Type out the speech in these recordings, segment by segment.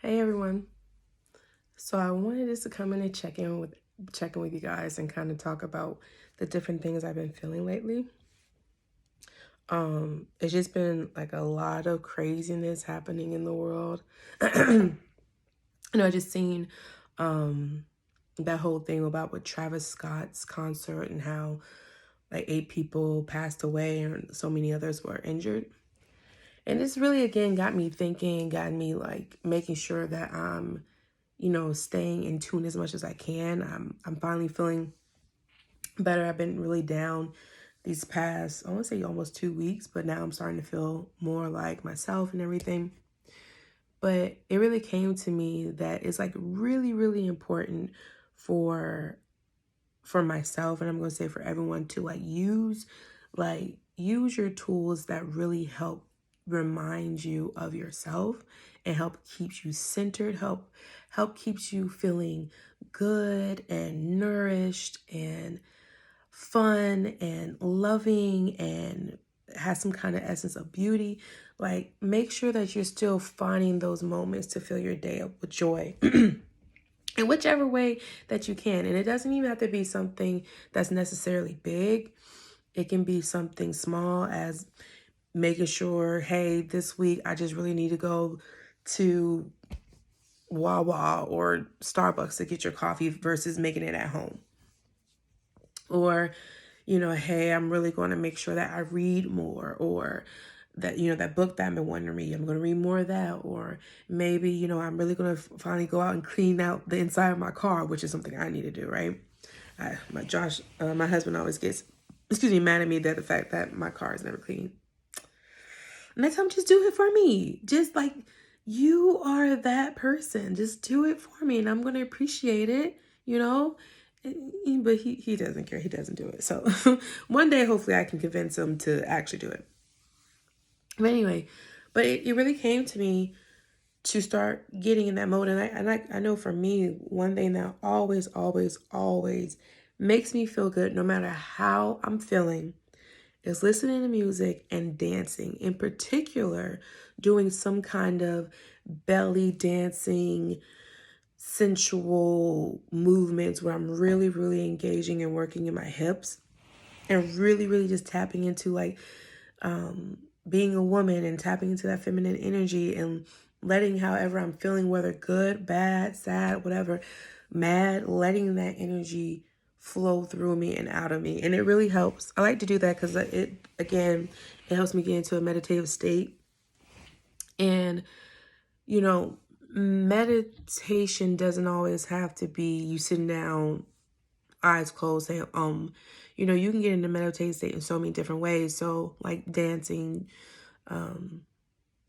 Hey everyone. So I wanted just to come in and check in with you guys and kind of talk about the different things I've been feeling lately. It's just been like a lot of craziness happening in the world. I just seen um that whole thing about with Travis Scott's concert and how like 8 people passed away and so many others were injured. And this really again got me thinking, got me like making sure that I'm staying in tune as much as I can. I'm finally feeling better. I've been really down these past, I want to say almost 2 weeks, but now I'm starting to feel more like myself and everything. But it really came to me that it's like really, really important for myself, and I'm going to say for everyone to use your tools that really help remind you of yourself and help keeps you centered, help keeps you feeling good and nourished and fun and loving and has some kind of essence of beauty. Like, make sure that you're still finding those moments to fill your day up with joy. In whichever way that you can. And it doesn't even have to be something that's necessarily big. It can be something small as making sure, hey, this week I just really need to go to Wawa or Starbucks to get your coffee versus making it at home. Or, hey, I'm really going to make sure that I read more, or that, that book that I've been wanting to read, I'm going to read more of that. Or maybe, I'm really going to finally go out and clean out the inside of my car, which is something I need to do, right? My husband always gets, mad at me that the fact that my car is never clean. Next time, just do it for me. Just like, you are that person. Just do it for me and I'm going to appreciate it, But he doesn't care. He doesn't do it. So one day, hopefully I can convince him to actually do it. But anyway, it really came to me to start getting in that mode. And I know for me, one thing that always, always, always makes me feel good, no matter how I'm feeling, is listening to music and dancing. In particular, doing some kind of belly dancing, sensual movements where I'm really, really engaging and working in my hips and really, really just tapping into being a woman and tapping into that feminine energy and letting however I'm feeling, whether good, bad, sad, whatever, mad, letting that energy flow through me and out of me. And it really helps. I like to do that because it helps me get into a meditative state. And, meditation doesn't always have to be you sitting down, eyes closed, saying, you can get into meditative state in so many different ways. So like dancing,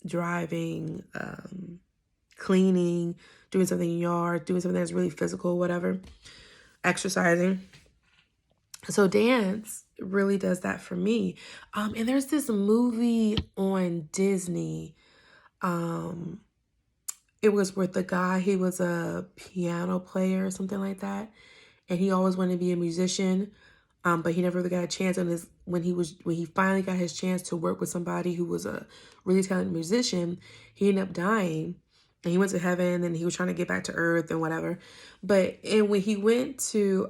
driving, cleaning, doing something in your yard, doing something that's really physical, whatever, exercising. So dance really does that for me. And there's this movie on Disney. It was with the guy, he was a piano player or something like that. And he always wanted to be a musician. But he never really got a chance when he finally got his chance to work with somebody who was a really talented musician, he ended up dying. And he went to heaven and he was trying to get back to earth and whatever. And when he went to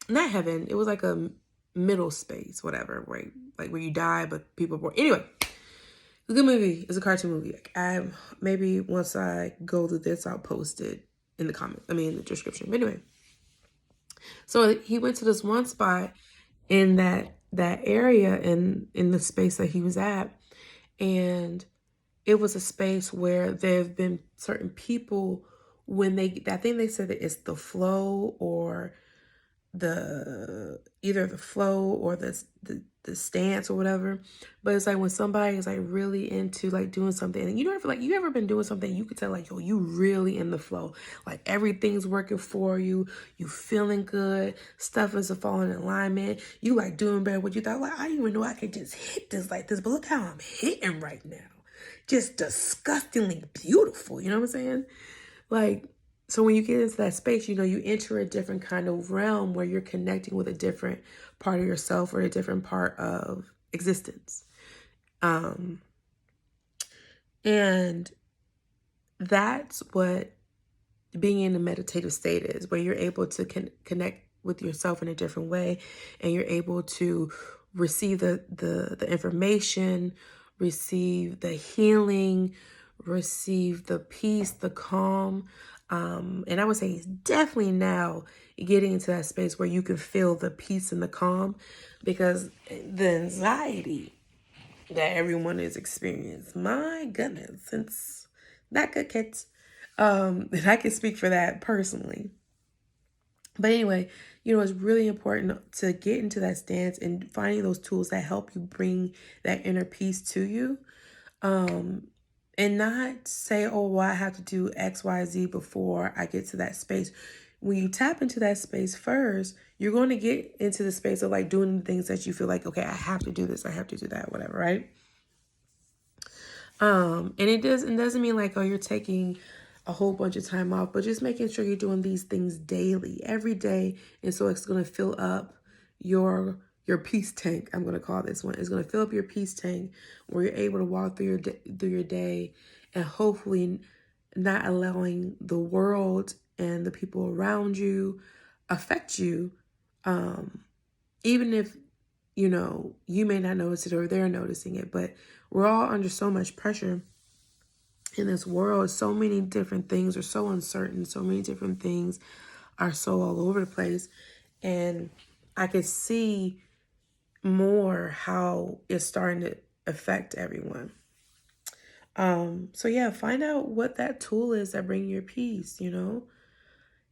not heaven, it was like a middle space, whatever, right? Like where you die but people are born. Anyway, it's a good movie. It's a cartoon movie. Like maybe once I go through this, I'll post it in the comments. In the description. But anyway. So he went to this one spot in that area in the space that he was at, and it was a space where there have been certain people when I think they said that it's the flow or either the flow or the stance or whatever. But it's like when somebody is like really into like doing something, and you ever been doing something, you could tell like, yo, you really in the flow, like everything's working for you, you feeling good, stuff is falling in alignment, you like doing better what you thought. Like, I didn't even know I could just hit this like this, but look how I'm hitting right now, just disgustingly beautiful, you know what I'm saying? Like, so when you get into that space, you enter a different kind of realm where you're connecting with a different part of yourself or a different part of existence. And that's what being in a meditative state is, where you're able to connect with yourself in a different way, and you're able to receive the information, receive the healing, receive the peace, the calm. And I would say definitely now getting into that space where you can feel the peace and the calm, because the anxiety that everyone is experiencing, my goodness, it's not good, kids. And I can speak for that personally. But anyway, it's really important to get into that stance and finding those tools that help you bring that inner peace to you. And not say, oh, well, I have to do X, Y, Z before I get to that space. When you tap into that space first, you're going to get into the space of like doing the things that you feel like, okay, I have to do this, I have to do that, whatever, right? And it doesn't mean like, oh, you're taking a whole bunch of time off, but just making sure you're doing these things daily, every day. And so it's going to fill up your peace tank. I'm going to call this one. It's going to fill up your peace tank, where you're able to walk through your day, and hopefully not allowing the world and the people around you affect you. Even if you may not notice it or they're noticing it, but we're all under so much pressure in this world. So many different things are so uncertain. So many different things are so all over the place. And I could see more how it's starting to affect everyone. So yeah, find out what that tool is that brings your peace,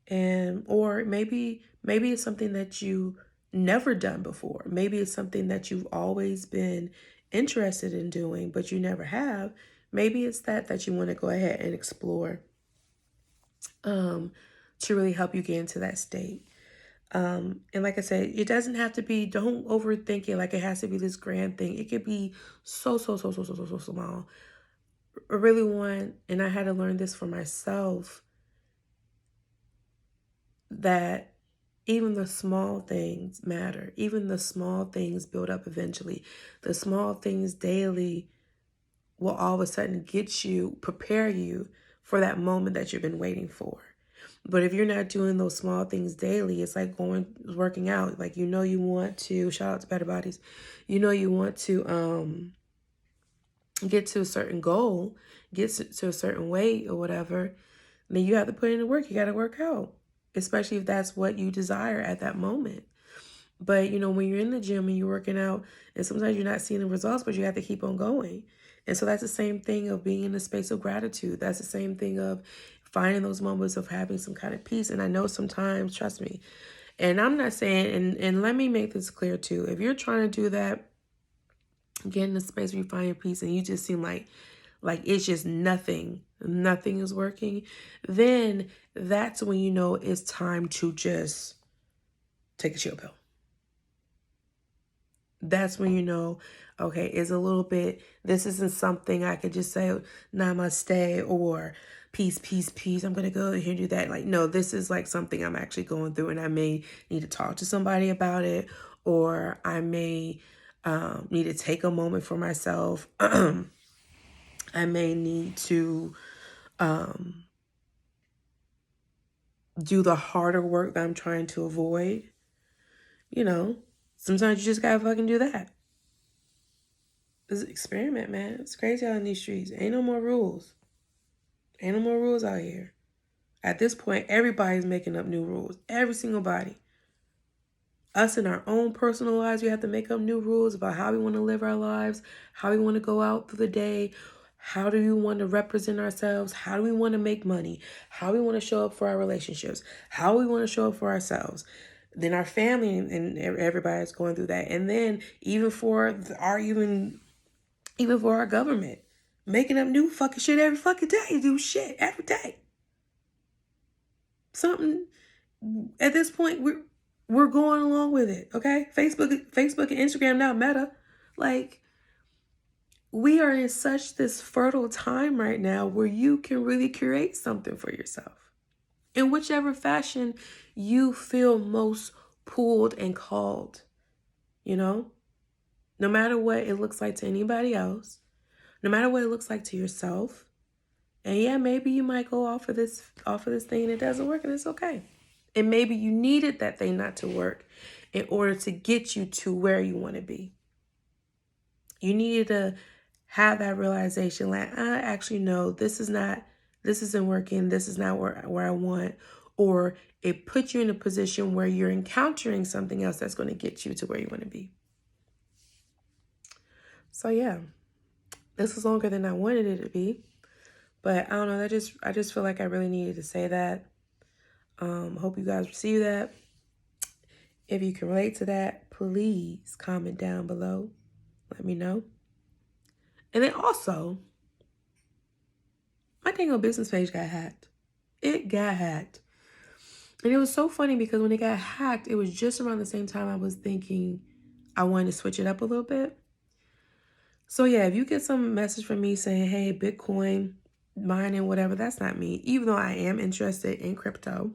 and or maybe it's something that you never done before. Maybe it's something that you've always been interested in doing, but you never have. Maybe it's that you want to go ahead and explore, to really help you get into that state. And like I said, it doesn't have to be, don't overthink it like it has to be this grand thing. It could be so small. I really want, and I had to learn this for myself, that even the small things matter. Even the small things build up eventually. The small things daily will all of a sudden prepare you for that moment that you've been waiting for. But if you're not doing those small things daily, it's like working out. Like, you want to, shout out to Better Bodies. You want to get to a certain goal, get to a certain weight or whatever. Then you have to put in the work. You got to work out, especially if that's what you desire at that moment. But, when you're in the gym and you're working out, and sometimes you're not seeing the results, but you have to keep on going. And so that's the same thing of being in a space of gratitude. That's the same thing of finding those moments of having some kind of peace. And I know sometimes, trust me, and I'm not saying, and let me make this clear too, if you're trying to do that, get in a space where you find your peace and you just seem like it's just nothing is working, then that's when it's time to just take a chill pill. That's when okay, it's a little bit, this isn't something I could just say namaste or peace, peace, peace, I'm going to go here and do that. Like, no, this is like something I'm actually going through, and I may need to talk to somebody about it, or I may need to take a moment for myself. I may need to do the harder work that I'm trying to avoid. Sometimes you just gotta fucking do that. It's an experiment, man. It's crazy out in these streets. Ain't no more rules. Ain't no more rules out here. At this point, everybody's making up new rules. Every single body. Us in our own personal lives, we have to make up new rules about how we want to live our lives, how we want to go out through the day, how do we want to represent ourselves, how do we want to make money, how we want to show up for our relationships, how we want to show up for ourselves. Then our family and everybody's going through that. And then even for our government, making up new fucking shit every fucking day. Do shit every day. Something, at this point, we're going along with it, okay? Facebook and Instagram now, Meta. Like, we are in such this fertile time right now where you can really create something for yourself in whichever fashion you feel most pulled and called, no matter what it looks like to anybody else, no matter what it looks like to yourself, And yeah, maybe you might go off of this thing and it doesn't work, and it's okay. And maybe you needed that thing not to work in order to get you to where you want to be. You needed to have that realization, like, I actually know this isn't working, this is not where I want, or it puts you in a position where you're encountering something else that's going to get you to where you want to be. So yeah, this is longer than I wanted it to be, but I don't know, I just feel like I really needed to say that. Hope you guys receive that. If you can relate to that, please comment down below. Let me know. And then also, my dang old business page got hacked. It got hacked. And it was so funny because when it got hacked, it was just around the same time I was thinking I wanted to switch it up a little bit. So yeah, if you get some message from me saying, hey, Bitcoin, mining, whatever, that's not me. Even though I am interested in crypto,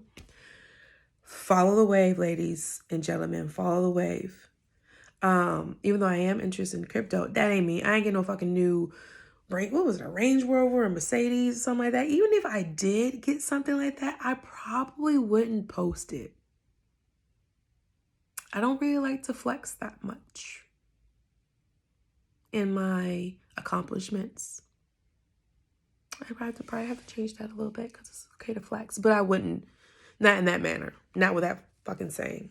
follow the wave, ladies and gentlemen, follow the wave. Even though I am interested in crypto, that ain't me. I ain't getting no fucking new, what was it, a Range Rover, a Mercedes, something like that. Even if I did get something like that, I probably wouldn't post it. I don't really like to flex that much in my accomplishments. I probably have to change that a little bit because it's okay to flex, but I wouldn't, not in that manner, not with that fucking saying.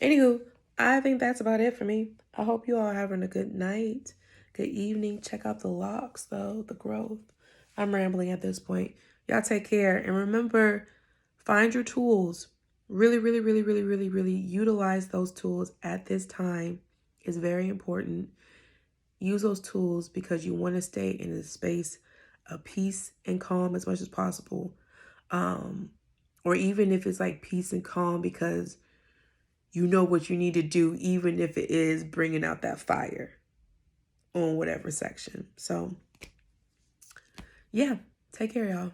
Anywho, I think that's about it for me. I hope you all are having a good night, good evening. Check out the locks though, the growth. I'm rambling at this point. Y'all take care. And remember, find your tools. Really, really, really, really, really, really utilize those tools at this time. It's very important. Use those tools because you want to stay in a space of peace and calm as much as possible. Or even if it's like peace and calm because you know what you need to do, even if it is bringing out that fire on whatever section. So, yeah, take care, y'all.